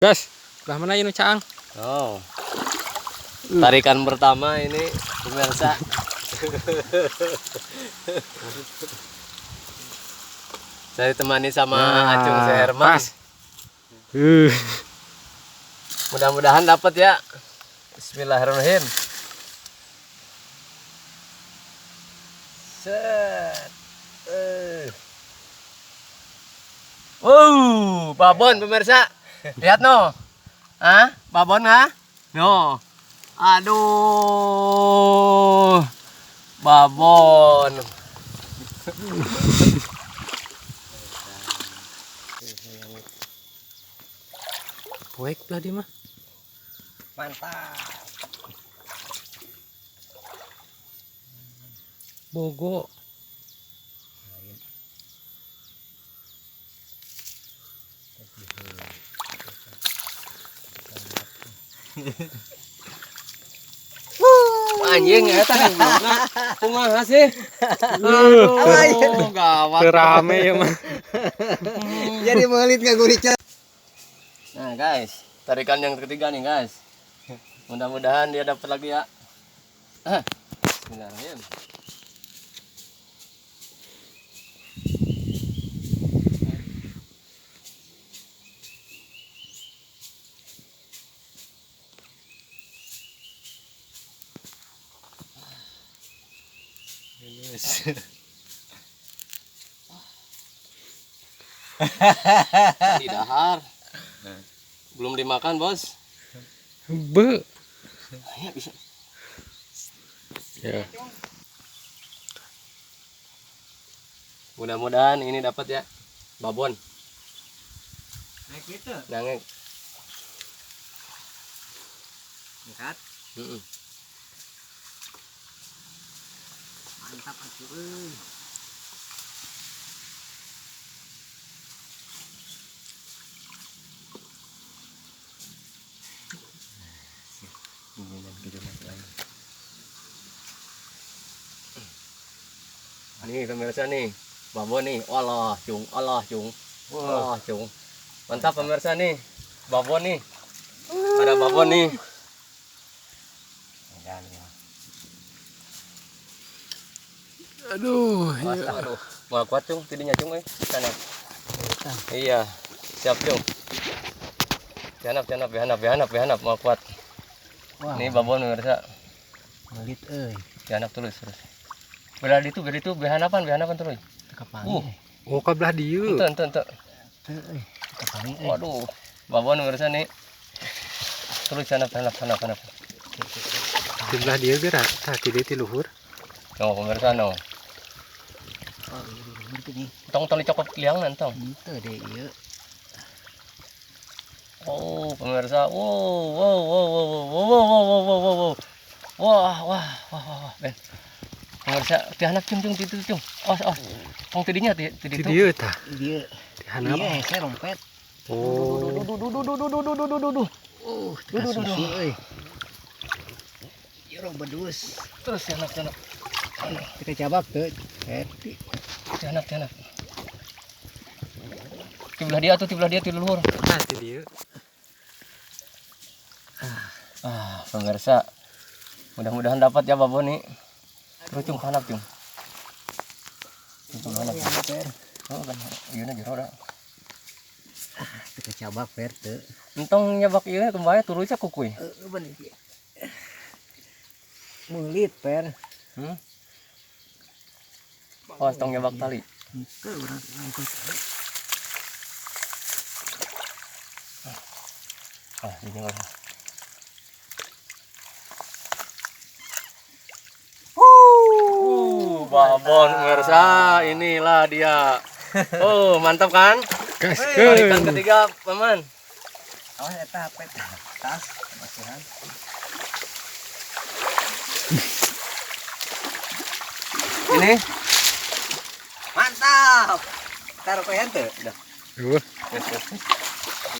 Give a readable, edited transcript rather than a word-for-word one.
Gas, belah mana ini Caang? Oh, tarikan pertama ini pemirsa. Saya ditemani sama Acung Seherman. Pas. Mudah-mudahan dapat ya. Bismillahirrahmanirrahim. Set. Babon pemirsa. Lihat no. Ah, babon ah? No. Aduh. Babon. Poek belah dia mah. Mantap. Bogo. Anjing ya tadi kumaha sih? Aduh, gawat. Rame ya mah. Jadi melit nggak gurita. Nah guys, tarikan yang ketiga nih guys. Mudah-mudahan dia dapat lagi ya. Bismillahirrahmanirrahim. Di dahar. Belum dimakan, Bos. Be. Ya, bisa. Ya. Mudah-mudahan ini dapat ya. Babon. Naik gitu. Nangek. Angkat. Mantap atuh. Nih pemirsa nih, babon nih, Allah cung, Allah cung, mantap pemirsa nih, babon nih, ada babon nih. Aduh, Aduh, mau kuat cung, tidinya cung sana. Iya, siap cung. Bihanap, mau kuat. Wah. Nih babon pemirsa, Melit bihanap terus. Belah itu, bihanapan terus. Kapal. oh ka belah dieu. Ente. Kapal. Waduh, babon pemirsa nih. Terus bihanap. Di belah dieu ge tah ti dieu ti luhur. No, pemirsa no. Oh, ini Tong cokot liang nantong. itu deh iya. Oh, pemirsa. Wah. Ben. Pemirsa, dihanap cung titu cung. Tong tidinya Ti itu. dieu tah. Dia. Di handap. Iya, saya rompet. Oh. Duh. Susi euy. Ya roba dus. Terus dihanap. Kita cabak tuh. Heti. Dihanap. Tibelah dia ti luhur. Tah ti dieu. Pemirsa. Mudah-mudahan dapat ya babon nih. Terus cung hanap cung. Cung hanap. Oh kan, ieu na jero da. Kita cabak per tuh. Entong nyabak ieu kembali turun sa kukuy. Bener. Melit per. Oh, tong nyabak tali. Itu urang angkut. Ini lah. Babon pemirsa, inilah dia. Oh, mantap kan? Gas Tarikan ketiga, Paman. Awas eta pet tas masihan. Ini Mantap. Taruh ke hente. Eueuh. yes.